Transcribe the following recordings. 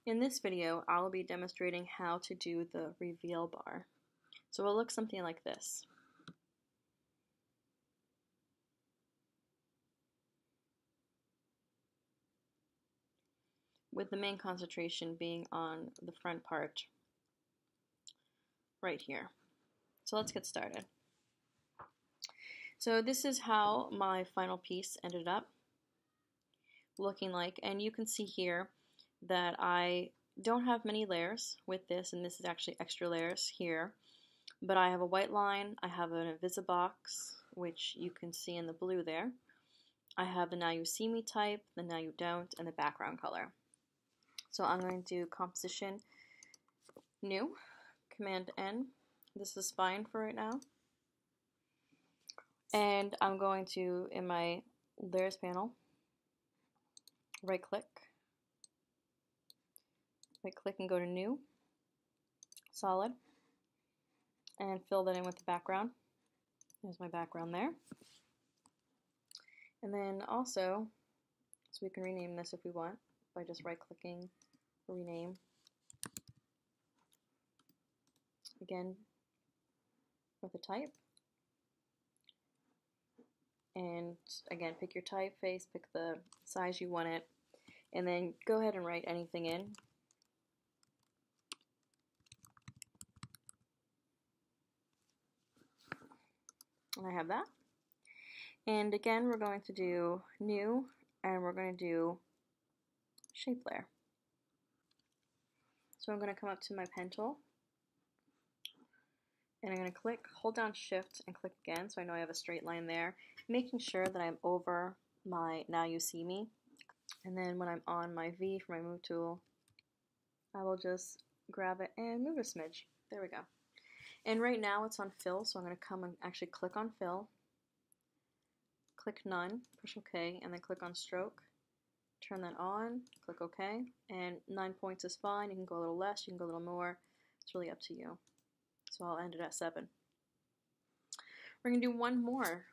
In this video, I'll be demonstrating how to do the reveal bar. So it'll look something like this. With the main concentration being on the front part right here. So let's get started. So this is how my final piece ended up looking like, and you can see here that I don't have many layers with this, and this is actually extra layers here, but I have a white line, I have an Invisibox, which you can see in the blue there. I have the Now You See Me type, the Now You Don't, and the background color. So I'm going to do composition, new, Command N. This is fine for right now. And I'm going to, in my layers panel, right click and go to new, solid, and fill that in with the background. There's my background there. And then also, so we can rename this if we want by just right clicking, rename. Again, with a type. And again, pick your typeface, pick the size you want it, and then go ahead and write anything in. And I have that. And again, we're going to do new, and we're going to do shape layer. So I'm going to come up to my pen tool, and I'm going to click, hold down shift and click again so I know I have a straight line there, making sure that I'm over my Now You See Me. And then when I'm on my V for my move tool, I will just grab it and move a smidge. There we go. And right now it's on fill, so I'm going to come and actually click on fill, click none, push OK, and then click on stroke. Turn that on, click OK, and 9 points is fine. You can go a little less, you can go a little more. It's really up to you. So I'll end it at 7. We're going to do one more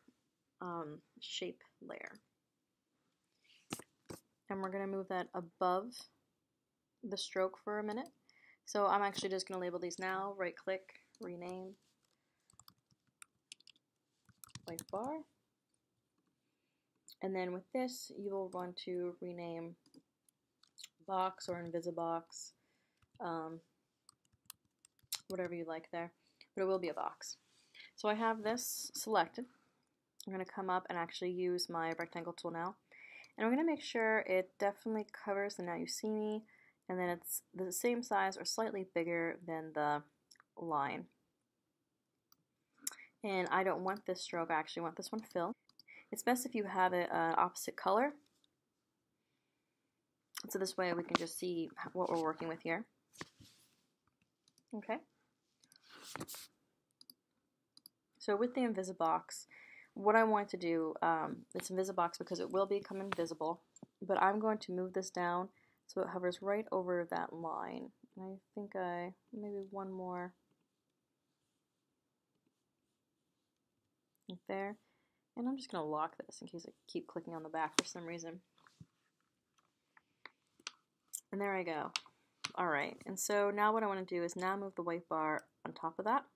shape layer. And we're going to move that above the stroke for a minute. So I'm actually just going to label these now. Right click, rename, white bar. And then with this, you will want to rename box or Invisibox, whatever you like there, but it will be a box. So I have this selected. I'm going to come up and actually use my rectangle tool now. And I'm going to make sure it definitely covers the Now You See Me, and then it's the same size or slightly bigger than the line. And I don't want this stroke, I actually want this one filled. It's best if you have it opposite color. So this way we can just see what we're working with here. Okay. So with the Invisibox, what I want to do, it's Invisibox because it will become invisible, but I'm going to move this down so it hovers right over that line. And I think maybe one more right there. And I'm just going to lock this in case I keep clicking on the back for some reason. And there I go. Alright, and so now what I want to do is now move the white bar on top of that,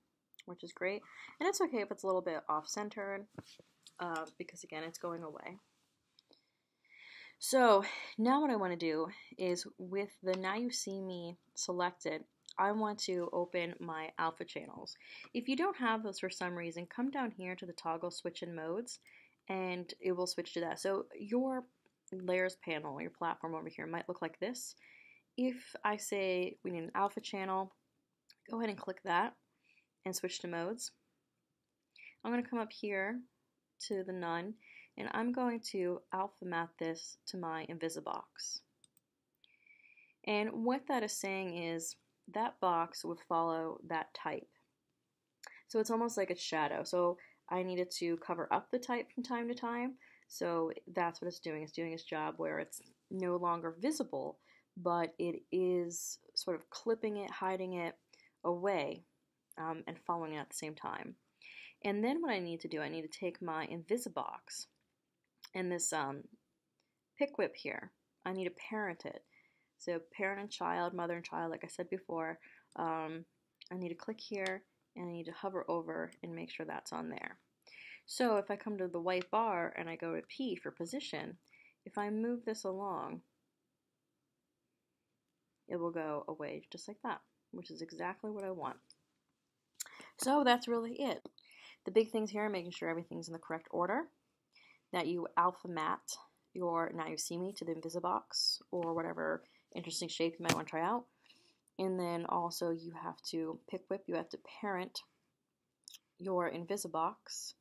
which is great. And it's okay if it's a little bit off-centered, because again, it's going away. So now what I want to do is with the Now You See Me selected, I want to open my alpha channels. If you don't have those for some reason, come down here to the toggle switch in modes and it will switch to that. So your layers panel, your platform over here might look like this. If I say we need an alpha channel, go ahead and click that and switch to modes. I'm going to come up here to the none, and I'm going to alpha map this to my Invisibox. And what that is saying is that box would follow that type. So it's almost like a shadow. So I needed to cover up the type from time to time. So that's what it's doing. It's doing its job where it's no longer visible, but it is sort of clipping it, hiding it away, and following it at the same time. And then what I need to do, I need to take my Invisibox and this pick whip here. I need to parent it So parent and child, mother and child, like I said before, I need to click here and I need to hover over and make sure that's on there. So if I come to the white bar and I go to P for position, if I move this along, it will go away just like that, which is exactly what I want. So that's really it. The big things here are making sure everything's in the correct order, that you alpha matte your Now You See Me to the Invisibox or whatever interesting shape you might want to try out. And then also you have to pick whip, you have to parent your Invisibox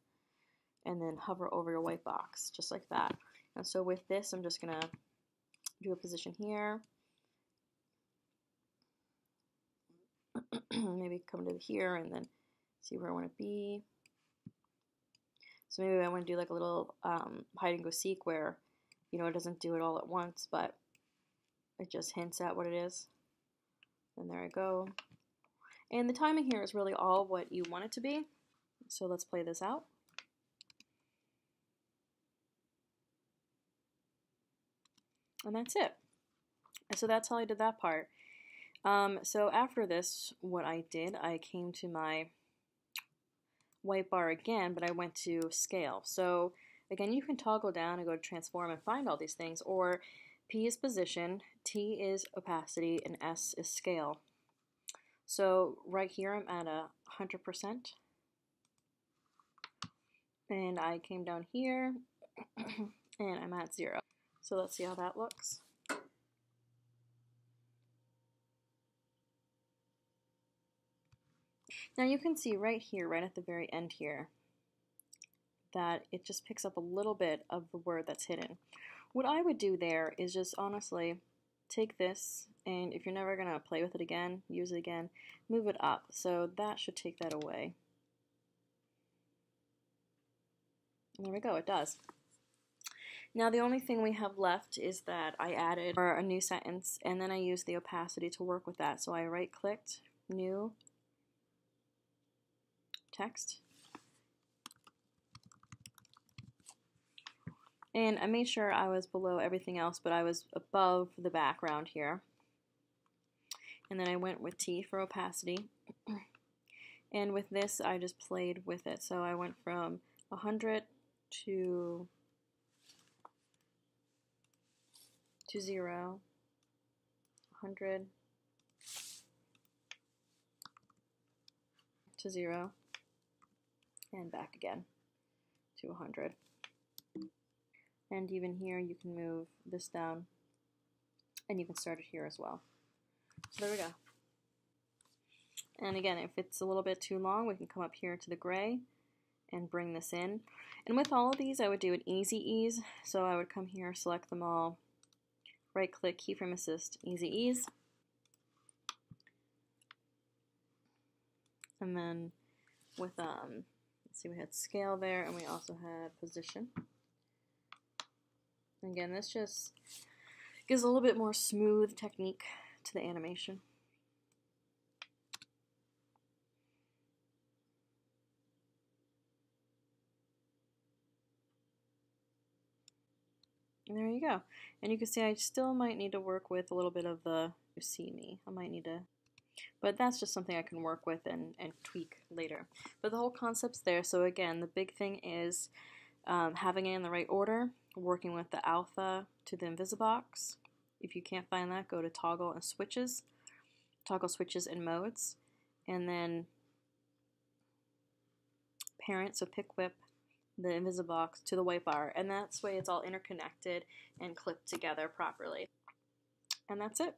and then hover over your white box, just like that. And so with this, I'm just gonna do a position here. Maybe come to here and then see where I want to be. So maybe I want to do like a little hide and go seek where, you know, it doesn't do it all at once, but it just hints at what it is. And there I go. And the timing here is really all what you want it to be. So let's play this out. And that's it. So that's how I did that part. So after this, what I did, I came to my white bar again, but I went to scale. So again, you can toggle down and go to transform and find all these things, or P is position, T is opacity, and S is scale. So right here I'm at 100%, and I came down here and I'm at 0. So let's see how that looks. Now you can see right here, right at the very end here, that it just picks up a little bit of the word that's hidden. What I would do there is just honestly take this, and if you're never going to play with it again, use it again, move it up. So that should take that away. And there we go, it does. Now the only thing we have left is that I added a new sentence, and then I used the opacity to work with that. So I right-clicked, new text, and I made sure I was below everything else, but I was above the background here. And then I went with T for opacity. And with this, I just played with it. So I went from 100 to 0, 100 to 0, and back again to 100. And even here, you can move this down, and you can start it here as well. So there we go. And again, if it's a little bit too long, we can come up here to the gray and bring this in. And with all of these, I would do an easy ease. So I would come here, select them all, right click, keyframe assist, easy ease. And then with, let's see, we had scale there, and we also had position. And again, this just gives a little bit more smooth technique to the animation. And there you go. And you can see I still might need to work with a little bit of the You See Me. I might need to, but that's just something I can work with and tweak later. But the whole concept's there. So again, the big thing is having it in the right order, working with the alpha to the Invisibox. If you can't find that, go to toggle and switches, toggle switches and modes, and then parent, so pick whip the Invisibox to the white bar, and that's way it's all interconnected and clipped together properly. And that's it.